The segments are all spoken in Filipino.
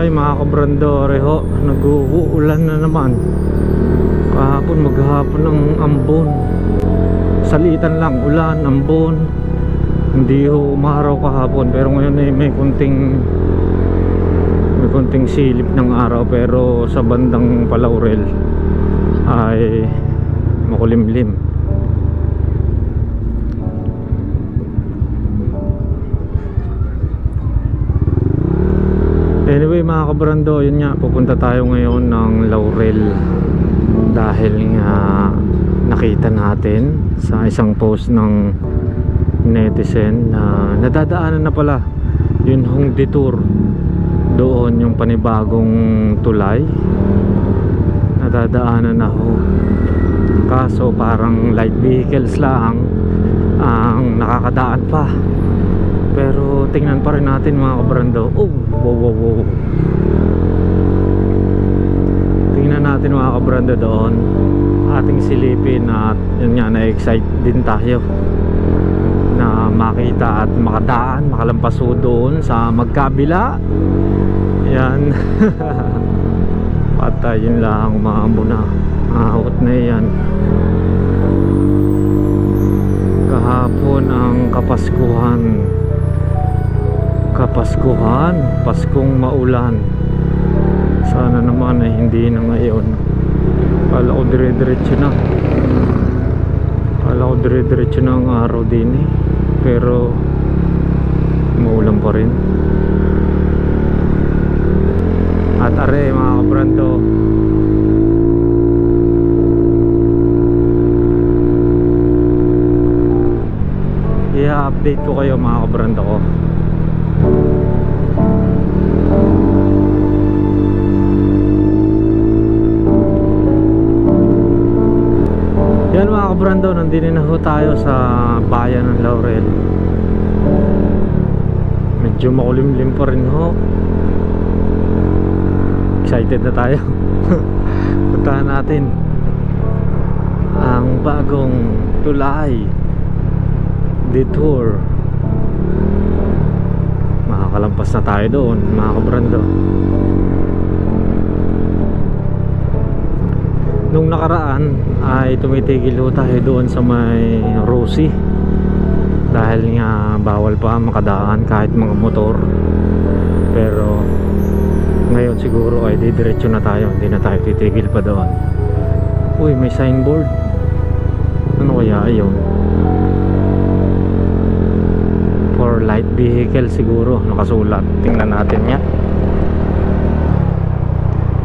Ay mga kabrando, reho, nag-uulan na naman. Kahapon maghapon ng ambon. Salitan lang, ulan, ambon. Hindi ho umaraw kahapon, pero ngayon ay may konting silip ng araw. Pero sa bandang Palaurel ay makulimlim. Anyway mga kabrando, yun nga, pupunta tayo ngayon ng Laurel dahil nga nakita natin sa isang post ng netizen na nadadaanan na pala yun hong detour doon, yung panibagong tulay nadadaanan na ho, kaso parang light vehicles lang ang nakakadaan pa. Pero tingnan pa rin natin mga kabrando. Oh, wow. Tingnan natin mga kabrando doon, ating silipin at yun nga, na-excite din tayo na makita at makadaan, makalampaso doon sa magkabila. Yan. Patay, yun lang, umaambo na, ahot na yan. Kahapon ang Kapaskuhan, Paskong maulan. Sana naman ay hindi na ngayon. Kala ko dire-diretso na ang araw din eh. Pero maulan pa rin. At are mga kabrando, i-update ko kayo mga kabrando ko. Yan mga kabrando, nandito na ho tayo sa bayan ng Laurel. Medyo makulimlim pa rin ho. Excited na tayo. Puntahan natin ang bagong tulay, detour. Makakalampas na tayo doon mga kabrando. Nung nakaraan ay tumitigil ho tayo doon sa may Rosie dahil nga bawal pa makadaan kahit mga motor. Pero ngayon siguro ay didiretso na tayo, hindi na tayo titigil pa doon. Uy, may signboard. Ano kaya yun? For light vehicle siguro nakasulat. Tingnan natin niya.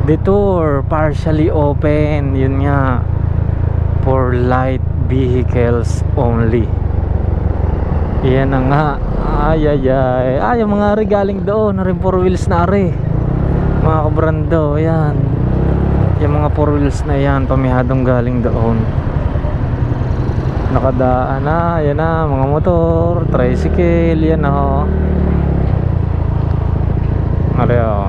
Detour partially open, yun nga, for light vehicles only. Yan na nga. Ay yung mga regaling doon na rin 4 wheels na are mga kabrando. Yan yung mga 4 wheels na yan, pamihadong galing doon. Nakadaan na, yan na, mga motor, tricycle, yan na. Areo,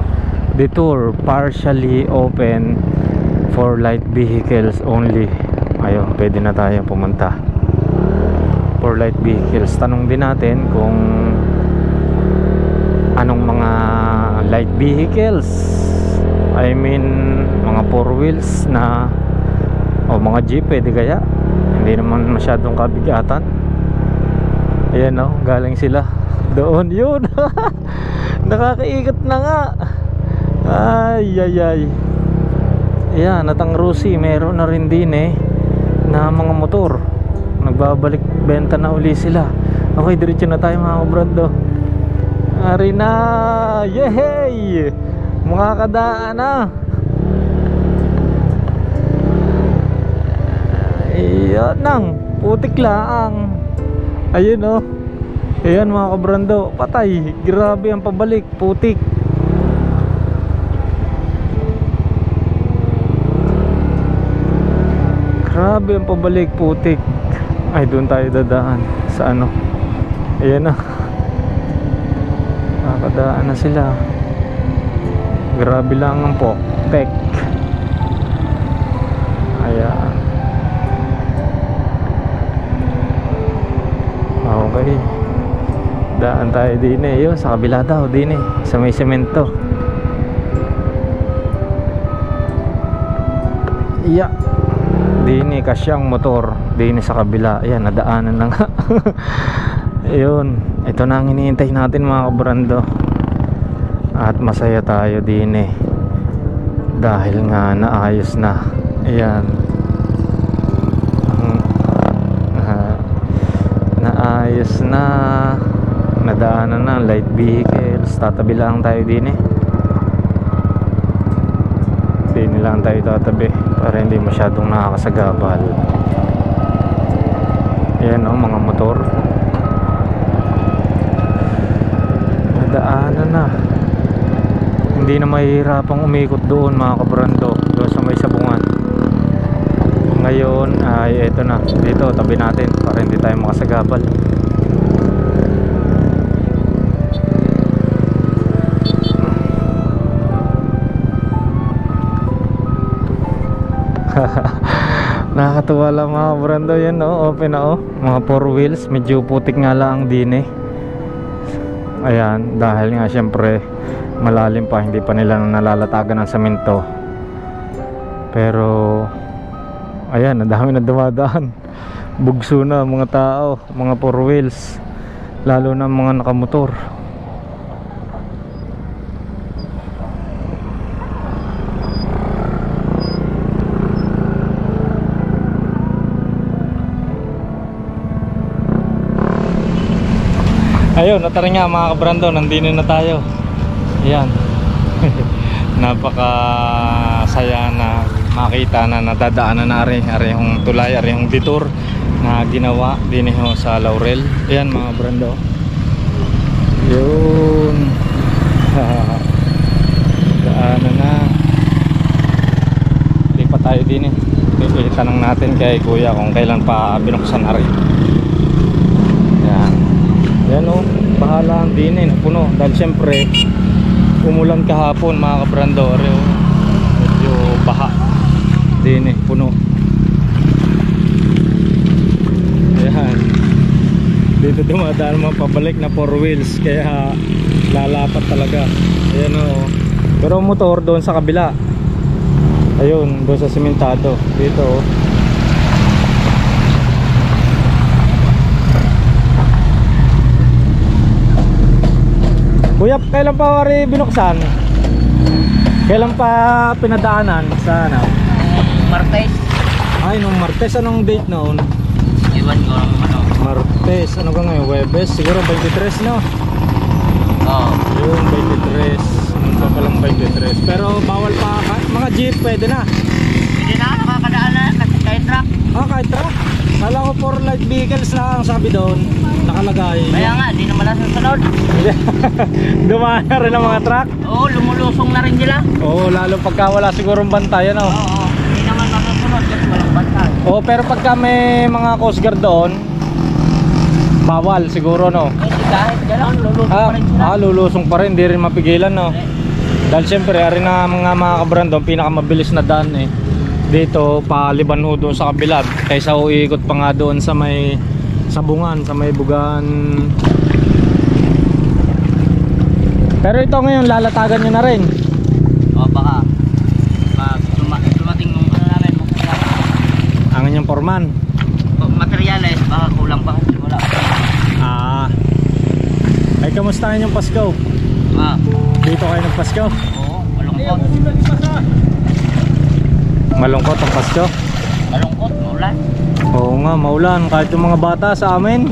detour partially open for light vehicles only. Ayun, pwede na tayo pumunta for light vehicles. Tanong din natin kung anong mga light vehicles, I mean mga 4 wheels na o mga jeep, pwede kaya? Hindi naman masyadong kabigatan. Ayan o, galing sila doon, yun. Nakakaikot na nga. Ay. Ayan, at ang Rosie meron na rin din eh na mga motor. Nagbabalik benta na uli sila. Okay, diretso na tayo mga kabrando. Ari na, yehey, mga kadaan na. Ayan nang, putik lang. Ayun o. Ayan mga kabrando, patay. Grabe ang pabalik, putik. Grabe ang pabalik, putik. Ay, doon tayo dadaan sa ano. Ayan na, nakakadaan na sila. Grabe lang ang pek. Ayan. Okay, daan tayo din eh. Yun, sa kabila daw din eh, sa may semento. Yeah. Dini kasyang motor. Dini sa kabila. Ayan, nadaanan na nga. Ayun. Ito na ang iniintay natin mga kabrando. At masaya tayo dini. Dahil nga naayos na. Ayan. Naayos na. Nadaanan na light vehicles. Tatabi lang tayo dini. Dini lang tayo tatabi para hindi masyadong nakakasagabal. Ayan o, mga motor. Nadaanan na. Hindi na mahihirapang umikot doon mga kabrando, doon sa may sabungan. Ngayon ay eto na, dito tabi natin para hindi tayo makasagabal. Nakakatuwa lang mga kabrando. Yan o, open na o, mga 4 wheels. Medyo putik nga lang din eh. Ayan, dahil nga syempre malalim pa, hindi pa nila nalalatagan ng semento. Pero ayan, ang dami na dumadaan. Bugso na mga tao, mga 4 wheels, lalo na mga nakamotor. Ayun, natara nga mga kabrando, nandito na tayo. Ayan. Napaka saya na makita na nadadaanan na ari yung tulay, ari yung detour na ginawa din sa Laurel. Ayan mga kabrando. Yun. Daanan na. Lipat tayo din eh. Itanong natin kay kuya kung kailan pa binuksan ari. Ayan. Yan o, bahala ang dinin, puno. Dahil syempre umulan kahapon mga kabrando. Medyo baha dinin, puno. Ayan. Dito dumadaan mga pabalik na 4 wheels, kaya lalapat talaga. Ayan o. Pero motor doon sa kabila. Ayun, doon sa simentado. Dito o. Kuya, kailan pa wari binuksan? Kailan pa pinadaanan sa ano? Martes. Ay, nung Martes. Anong date noon? Iwan ko lang ano. Martes. Ano ka ngayon? Webes? Siguro 23, no? Oo. Yun, 23. Ano pa palang 23. Pero bawal pa. Mga jeep pwede na. Hindi na nakakadaan na kahit truck. Ah, kahit truck? Kala ko 4 light vehicles lang ang sabi doon. Nakalagay. Kaya nga, di naman lang susunod. Dumaan na rin ang mga truck. Oo, lumulusong na rin sila. Oo, lalo pagka wala sigurong bantay, ano? Oo, hindi naman masusunod kasi walang bantay. Oo, pero pagka may mga Coast Guard doon, bawal siguro, no? Eh, kahit gano'n, lulusong pa rin sila. Lulusong pa rin, di rin mapigilan, no? Dahil siyempre, ari na mga kabrandong pinakamabilis na daan eh. Dito, paliban ho doon sa kabila. Kaysa uikot pa nga doon sa may sabungan, sa may bugan. Pero ito ngayon, lalatagan nyo na rin. O, baka pag dumating nung ano namin, Ang inyong foreman. materyales, baka kulang pa kasi wala. Ay, kamusta yung Pasko? Dito kayo ng Pasko? Oo, malungkot. Malungkot ang Pasko? Malungkot, maulan. Oo nga, maulan. Kahit yung mga bata sa amin.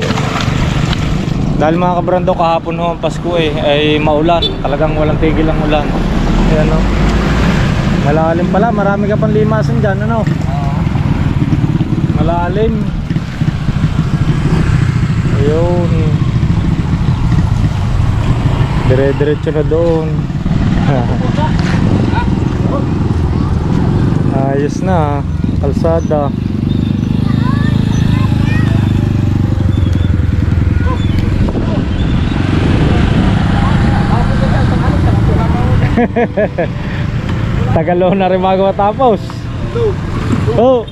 Dahil mga kabrando, kahapon ho ang Pasko ay maulan. Talagang walang tigil ang ulan. Ayan o. Malalim pala, marami ka pang limasan dyan, ano? Oo. Malalim. Ayun. Dire-diretso na doon. Ayos na, kalsada. Tagalo na rin magawa tapos. Oh.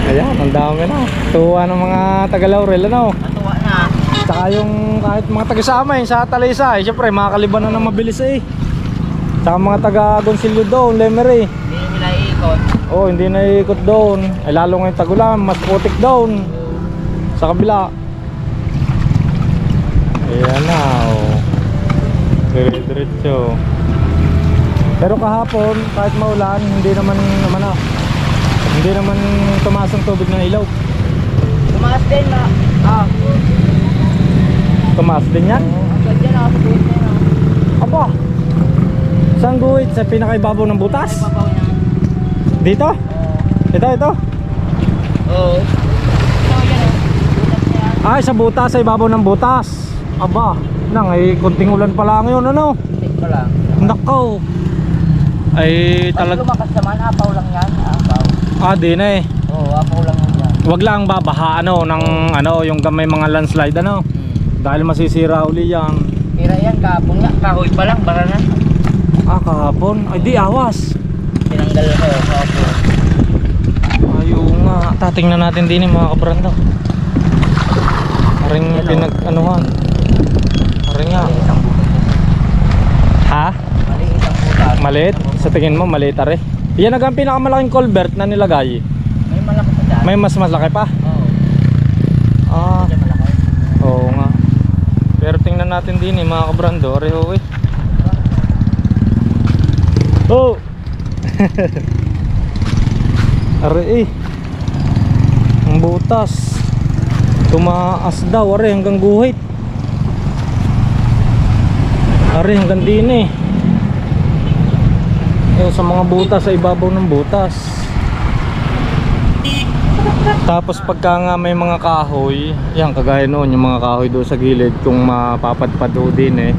Ayan, ang dami na. Tuwa ng mga taga-Laurel, ano? Natuwa na. Saka yung kahit mga taga-Samay sa Talisay, syempre makakaliban na ng mabilis eh. Saka mga taga Gonsilyo doon, Lemery. Hindi nila iikot. Oh, hindi na iikot doon. Ay lalo ngayon tagulan, mas putik doon. Sa kabila. Ayan na, oh. Dire-diretso. Pero kahapon, kahit maulan, hindi naman tumaas ang tubig ng ilaw. Tumaas din na. Tumaas din yan? Agad dyan ako sa buhay na. Aba! Saan guhit? Sa pinakaibabaw ng butas? Papaw niya. Dito? Ito? Oo. So yan o. Butas niya. Ay, sa butas, sa ibabaw ng butas. Aba, nang ay kunting ulan pa lang yun, ano? Tik pa lang. Nakaw. Ay, Pag talag... lumakas naman, apaw lang yan. Apaw. di na eh. Oo, apaw lang yan. Wag lang babaha, ng yung may mga landslide, ano? Dahil masisira uli yan. Tira yan, kahapon nga. Kahoy pa lang, bara na. Kahapon. Ay, di awas. Tinanggal ko, kahapon. Ayaw nga. Tatingnan natin din mga kabranda. Aring pinag-anuhan. Aring nga. Ha? Maliit ang butas. Maliit? Sa tingin mo, maliit are? Yan ang pinakamalaking culvert na nilagay. May malaki pa dyan. May mas malaki pa? Oo. Ah, Medyo malaki. oo nga. Pero tingnan natin din mga kabrando. Areho eh. Oh! Are eh. Ang butas. Tumaas daw are hanggang guhit. Are hanggang din eh. Yung sa mga butas, sa ibabaw ng butas. Tapos pagka nga may mga kahoy, yan kagaya noon yung mga kahoy doon sa gilid, kung mapapadpad din eh,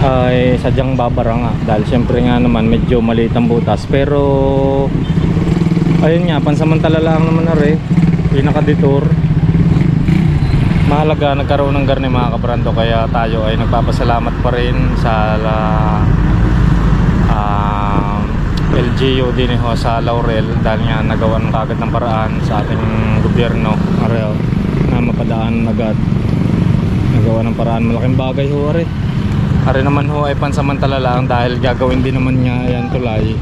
ay sadyang babara nga. Dahil syempre nga naman medyo maliit ang butas. Pero ayun nga, pansamantala lang naman na rin, pinakaditor. Mahalaga nagkaroon ng garni mga kabrando, kaya tayo ay nagpapasalamat pa rin sa LGU din sa Laurel, dahil nga nagawan kagad ng paraan sa ating gobyerno areo na mapadaan agad. Nagawa ng paraan, malaking bagay ho are. Are naman ho ay pansamantala lang, dahil gagawin din naman niya yan tulay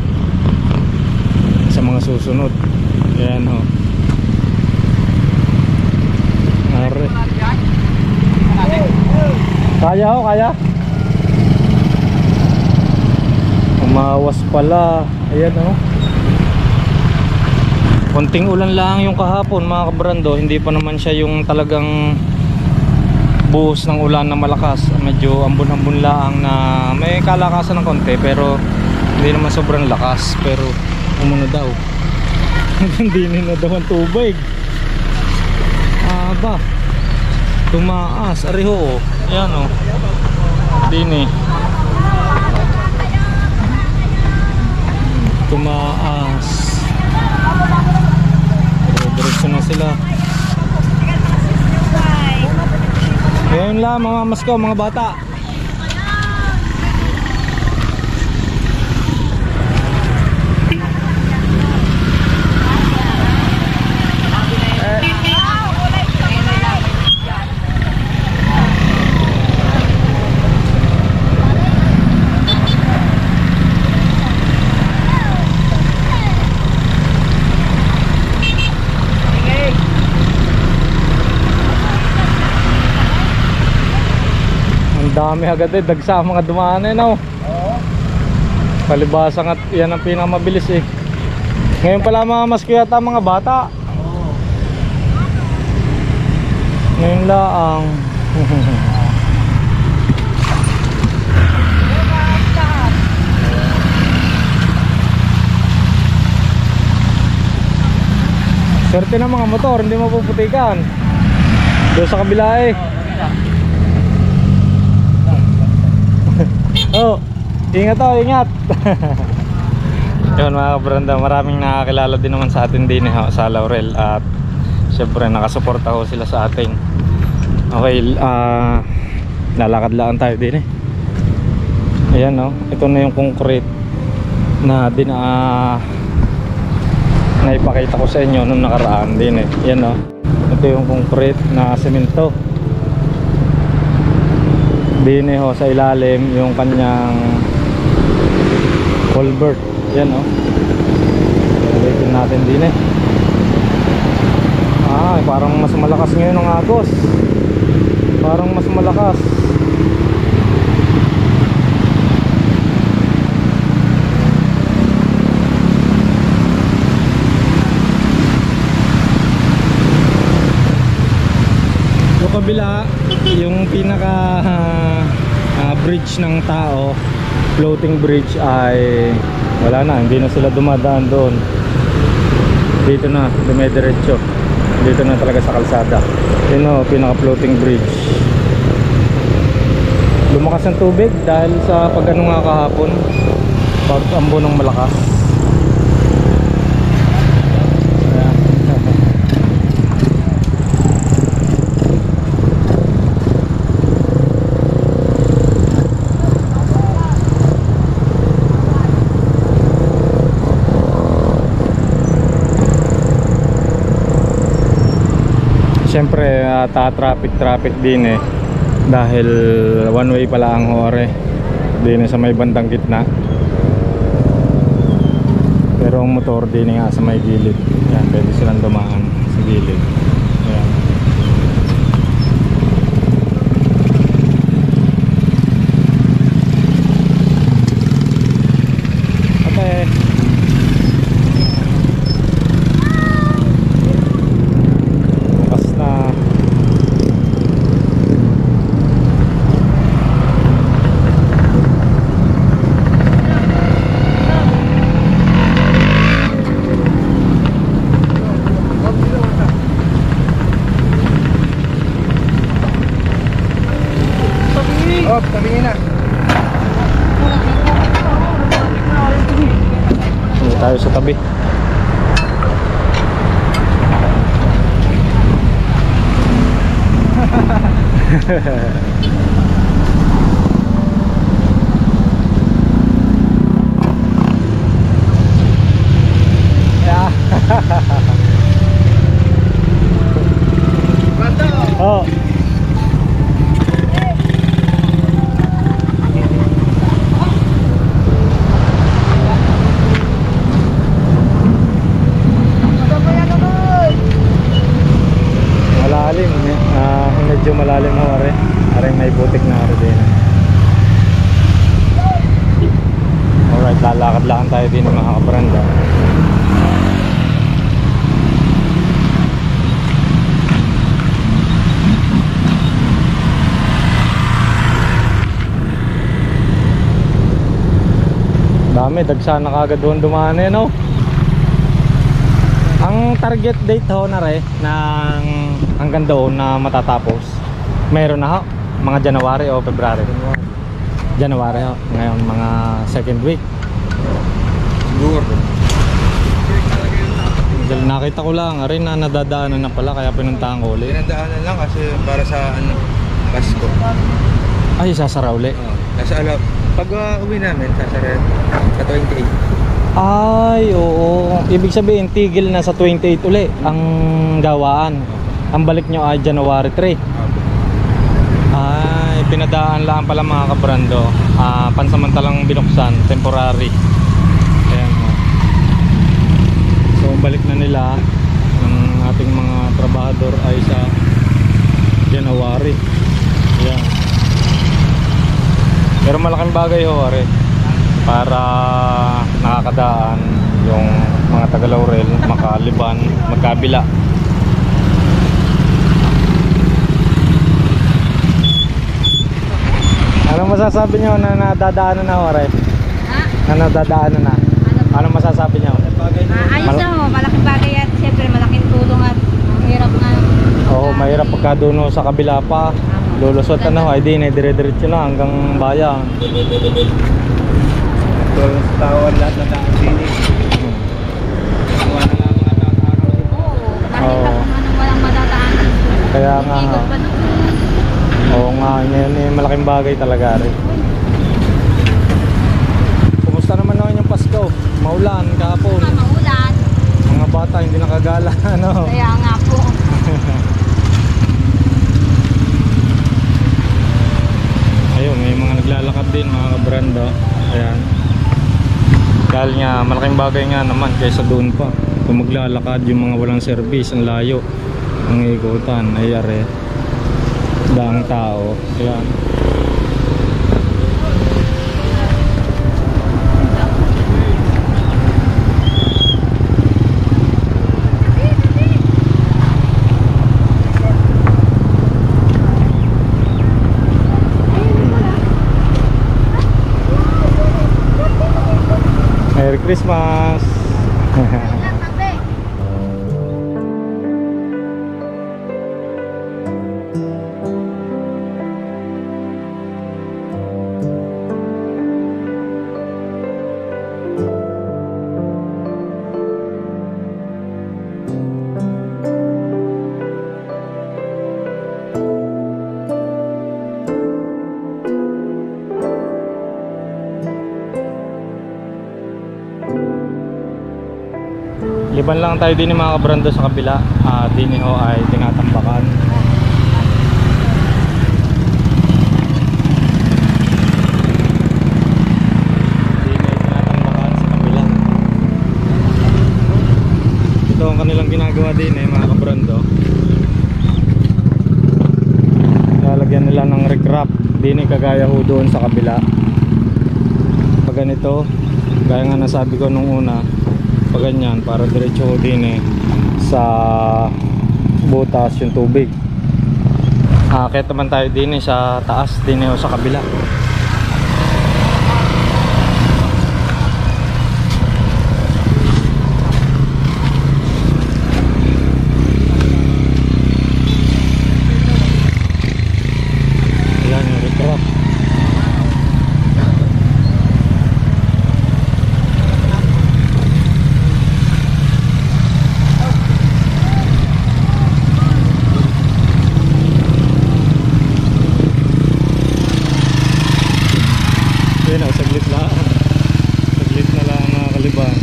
sa mga susunod. Ayan ho. Are. Kaya ho, kaya. Umawas pala. Ayan o. Konting ulan lang yung kahapon mga kabrando. Hindi pa naman siya yung talagang buhos ng ulan na malakas. Medyo ambon-ambon lang na may kalakasan ng konti, pero hindi naman sobrang lakas. Pero umano daw. Hindi na daw ang tubig. Aba, tumaas. Ariho o. Ayan o. Dini. Tumaas. Diretso na sila. Ngayon lang mga masko, mga bata. Dami agad eh, dagsa mga dumaan eh, no? Oo. Palibasang at yan ang pinakamabilis eh. Ngayon pala mga masko yata mga bata. Oo. Ngayon lang. Swerte ng mga motor, hindi mapuputikan. Doon sa kabila eh. Oh, ingat o, ingat. Yun mga kabranda, maraming nakakilala din naman sa atin din sa Laurel. At syempre nakasuporta ho sila sa atin. Okay, lalakad lang tayo din eh. Ayan o, ito na yung concrete na naipakita ko sa inyo nung nakaraan din eh. Ayan o, ito yung concrete na semento. Dine ho sa ilalim yung kanyang Colbert. Yan oh. Ulitin natin din eh. Parang mas malakas ngayon ang agos. Parang mas malakas. Yung kabila, yung pinaka bridge ng tao, floating bridge, ay wala na, hindi na sila dumadaan doon. Dito na, dumediretso. Dito na talaga sa kalsada. Yun o, pinaka floating bridge. Lumakas ang tubig dahil sa pag-ano nga kahapon, pag-ambo ng malakas. Siyempre traffic din eh, dahil one way pala ang hore din sa may bandang gitna, pero ang motor din nga sa may gilid. Yan, pwede silang dumaan sa gilid. Yan. Okay. Tabingin na. Hindi tayo sa tabi. Oh. Medyo malalim ho are. Are may putik na are din. Alright, lalakad-lakad tayo din mga kabranda. Dami, dagsa na kagad doon dumaan eh, no? Ang target date ho na re ng hanggang doon na matatapos, mayroon na ho, mga January o February. January ho, ngayon mga second week siguro. Dahil nakita ko lang rin na nadadaanan na pala, kaya pinuntahan ko ulit. Pinadaanan lang kasi para sa ano, Pasko. Ay, sasara uli. Kasi pag uwi namin, sasara sa 28. Ay, oo. Ibig sabihin, tigil na sa 28 uli ang gawaan. Ang balik nyo ay January 3. Ay, pinadaan lang pala mga kabrando. Pansamantalang binuksan, temporary. Ayan. So, balik na nila ng ating mga trabahador ay sa January. Ayan. Pero malaking bagay ho, are, para nakakadaan yung mga taga-Laurel, makaliban, magkabila. Ano masasabi nyo na nadadaanan na, ore? Ha? Na nadadaanan na? Ano masasabi nyo? Ayos na ho, malaking bagay at siyempre malaking tulong at hirap nga. Oo, mahirap pagka doon sa kabila pa. Lulusot ano, ay di na dire-diretso na hanggang bayan. Tulong sa tao lahat na daan sini. Gawa na nga mga araw. Oo, mahirap kung walang madadaanan. Kaya nga. Ikot pa doon. Oo nga, ngayon eh, malaking bagay talaga rin. Kumusta naman naman yung Pasko? Maulan kahapon. Maulan. Mga bata hindi nakagala, ano? Kaya nga po. Ayun, may mga naglalakad din mga kabrando. Ayan. Dahil nga malaking bagay nga naman kaysa doon pa. Kung maglalakad yung mga walang service, ang layo, ang ikutan, ay are daang tao. Ayan. Merry Christmas! Liban lang tayo din mga kabrando sa kabila. Din ho ay tinatambakan. Din ay tinatambakan sa kabila. Ito ang kanilang ginagawa din mga kabrando. Lalagyan nila ng recrap. Din ay kagaya ho doon sa kabila. Pag ganito, gaya nga nasabi ko nung una, pag ganyan, para diretso din sa butas yung tubig. Kaya naman tayo din sa taas din o sa kabila. Ayan yung recrap. Saglit na lang nakakaliban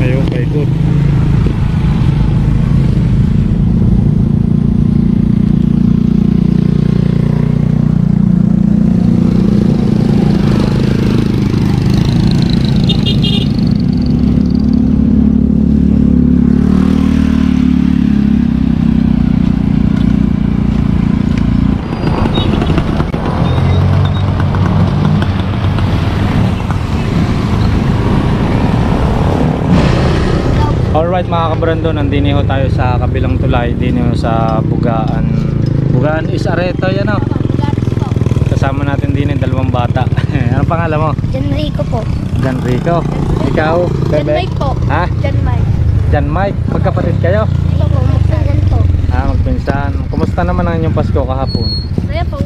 ngayon paikot. Alright mga kabrando, nandini ho tayo sa kabilang tulay, dini ho sa Bugaan. Bugaan is Areto, yan o. Kasama natin din yung dalawang bata. Anong pangalan mo? Jan Rico po. Jan Rico. Ikaw? Jan Bebe? Mike po. Ha? Jan Mike. Jan Mike. Magkapatid kayo? Ito po, magpinsan po. Magpinsan. Kumusta naman ang inyong Pasko kahapon? Masaya po.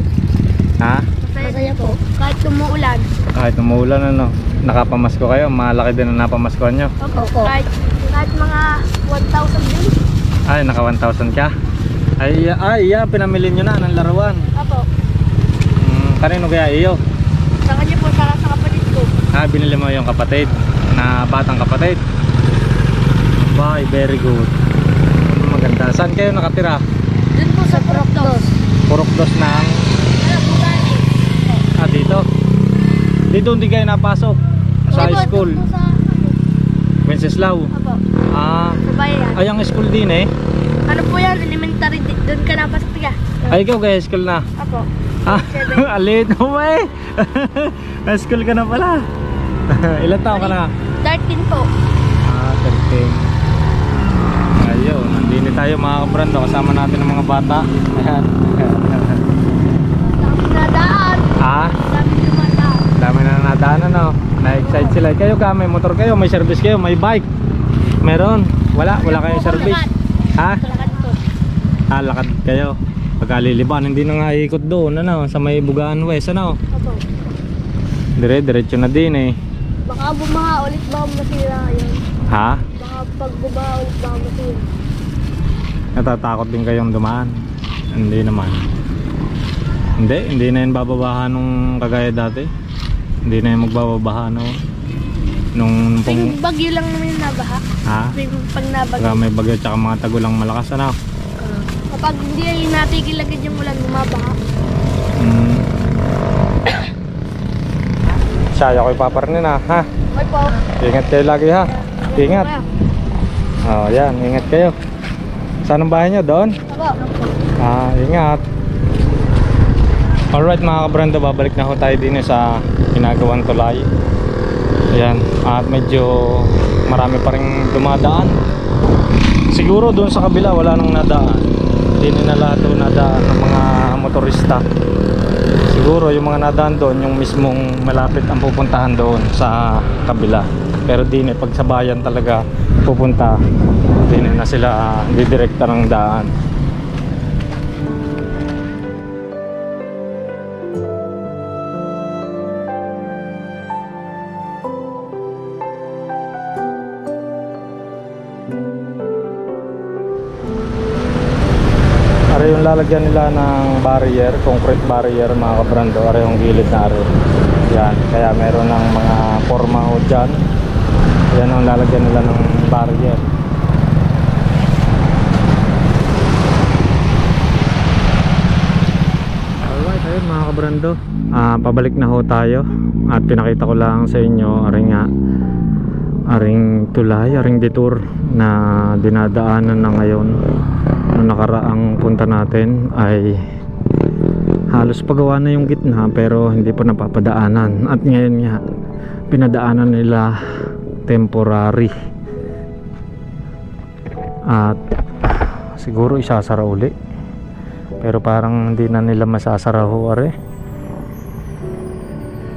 Ha? Masaya po. Kahit umuulan. Kahit umuulan ano? Nakapamasko kayo? Malaki din ang napamaskohan nyo? Opo. Kahit mga 1,000 din. Ay, naka 1,000 ka? Ay, yan, pinamili nyo na ng laruan. Opo. Kanino kaya iyo? Sa kanya po, sa kapatid ko. Binili mo yung kapatid na batang kapatid. Bye, very good. Maganda. Saan kayo nakatira? Doon po sa Purokdos. Purokdos ng... dito? Dito hindi kayo napasok? Sa school? Doon po sa Wenceslao? Opo. Sa bayan. Ay, ang school din Ano po yan? Elementary. Doon ka napasok ka. Ay, ikaw kaya school na? Opo. Alit mo school ka na pala. Ilan taon ka na? 13 po. 13. Ayun, nandini tayo mga kabrando. Kasama natin ang mga bata. Ayan. Dami na daan. Dami dumadaan. Dami na nadaan ano. Na-excite sila. Kayo ka, may motor kayo, may service kayo, may bike. Meron? Wala kayong service. Lakad po. Lakad kayo. Pagkaliliban, hindi na nga ikot doon ano, sa may Bugaan West ano. Opo. Diretso na din Baka bumaha ulit, baka masira yun. Ha? Baka pag bumaha ulit, baka masira. Natatakot din kayong dumaan? Hindi naman. Hindi na yan bababahan nung kagaya dati. Hindi na yan magbababahan no. Nung Yung bagyo lang naman yung nabaha. Pag nabagyo. May bagyo tsaka mga tagulang malakas ano. Kapag hindi ay natigil agad yung ulan, bumabaha. Saya ko ipaparnin ha. May po. Ingat kayo lagi ha. Ingat. Oh, yan, ingat kayo. Saan ang bahay nyo? Doon? Aba. Ingat. Alright mga kabrando, babalik na ho tayo din sa ginagawang tulay. Ayan, at medyo marami pa rin dumadaan. Siguro doon sa kabila wala nang nadaan. Hindi na lahat doon nadaan ng mga motorista. Siguro yung mga nadaan doon, yung mismong malapit ang pupuntahan doon sa kabila. Pero din pag sa bayan talaga pupunta, din na sila didirekta ng daan. Are yung lalagyan nila ng barrier, concrete barrier mga kabrando, are yung gilid na are. Yan, kaya meron ng mga forma o dyan. Yan ang lalagyan nila ng barrier. Alright, ayun mga kabrando, pabalik na ho tayo. At pinakita ko lang sa inyo aring tulay, aring detour na dinadaanan na ngayon. Nung nakaraang punta natin ay halos pagawa na yung gitna pero hindi pa napapadaanan. At ngayon nga pinadaanan nila temporary. At siguro isasara uli. Pero parang hindi na nila masasara ho are.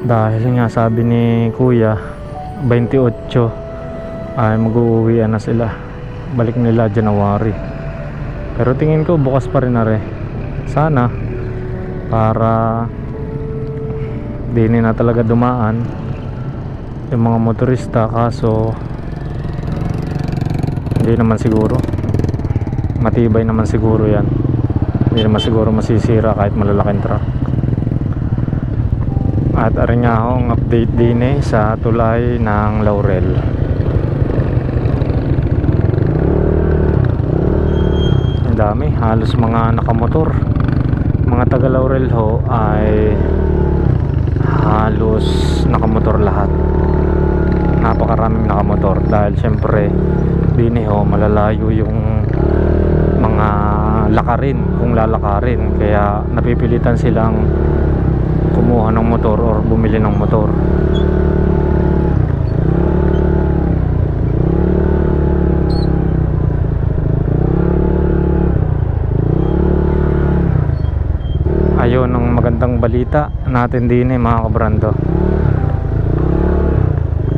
Dahil nga sabi ni Kuya 28 ay mag-uuwian na sila. Balik nila January. Pero tingin ko bukas pa rin are. Sana para di na talaga dumaan yung mga motorista, kaso hindi naman siguro, matibay naman siguro yan, hindi naman siguro masisira kahit malalaking truck. At aring nga akong update din sa tulay ng Laurel. Ang dami, halos mga nakamotor, mga taga Laurel ho ay halos nakamotor lahat. Napakaraming nakamotor dahil syempre din ho malalayo yung mga lakarin kung lalakarin, kaya napipilitan silang kumuha ng motor or bumili ng motor. Ayun ang magandang balita natin din mga kabrando.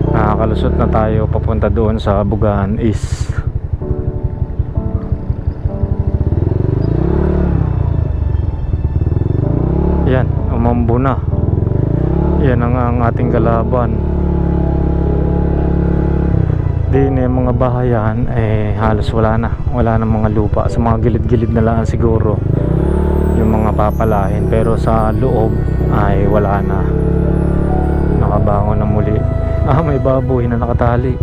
Nakakalusot na tayo papunta doon sa Bugahan East. Yan, umambo na. Yan ang ating kalaban. Din mga bahayan halos wala na mga lupa. Sa mga gilid-gilid na lang siguro yung mga papalahin, pero sa loob ay wala na. Nakabangon na muli. May baboy na nakatali.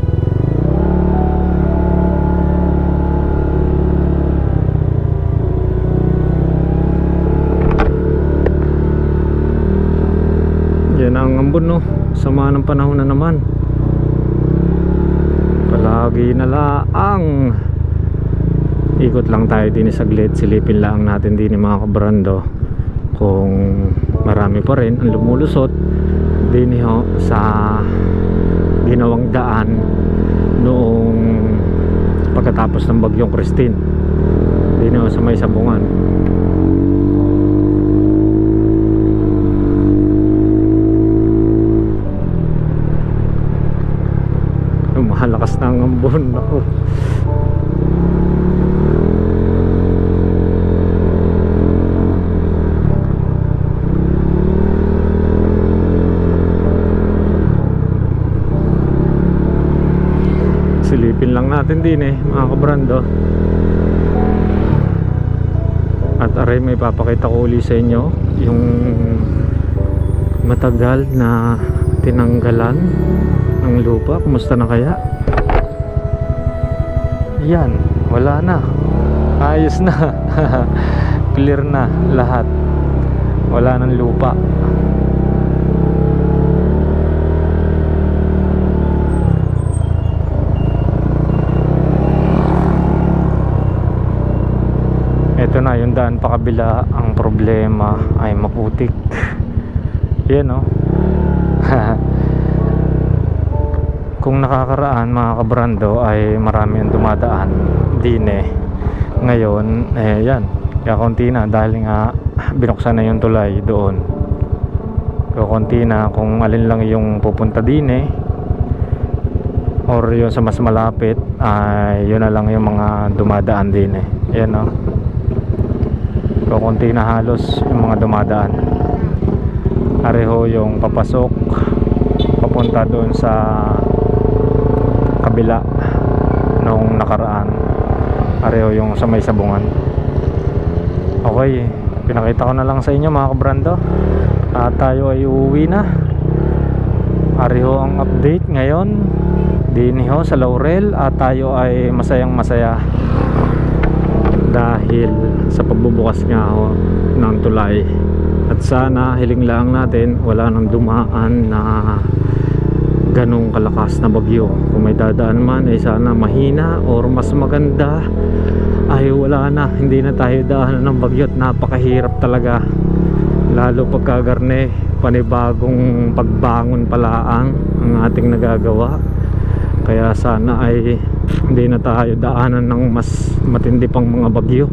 Yan ang ambon, no? Sama ng panahon na naman. Palagi na laang ikot lang tayo din saglit, silipin lang natin din mga kabrando kung marami pa rin ang lumulusot din ho sa ginawang daan noong pagkatapos ng bagyong Christine din ho sa may sabungan. Mahalakas na ang ambon ako. Silipin lang natin din mga kabrando. At aray, may papakita ko uli sa inyo yung matagal na tinanggalan ng lupa. Kumusta na kaya? Yan, wala na, ayos na. Clear na lahat, wala ng lupa. Ito na yung daan pa kabila, ang problema ay maputik. Yan oh. Kung nakakaraan mga kabrando ay marami ang dumadaan din eh. Ngayon yan, kaya konti na dahil nga binuksan na yung tulay doon. So konti na kung alin lang yung pupunta din eh, or yung sa mas malapit ay yun na lang yung mga dumadaan din eh. Yan oh. So konti na halos yung mga dumadaan. Pareho yung papasok papunta doon sa kabila nung nakaraan. Pareho yung sa may sabungan. Okay, pinakita ko na lang sa inyo mga kabrando. Tayo ay uuwi na. Pareho ang update ngayon dinho sa Laurel at tayo ay masayang masaya dahil sa pagbubukas nga ho ng tulay. At sana hiling lang natin wala nang dumaan na ganong kalakas na bagyo. Kung may dadaan man ay sana mahina, or mas maganda ay wala na, hindi na tayo daanan ng bagyo. At napakahirap talaga, lalo pagkagarne panibagong pagbangon palaang ang ating nagagawa. Kaya sana ay hindi na tayo daanan ng mas matindi pang mga bagyo.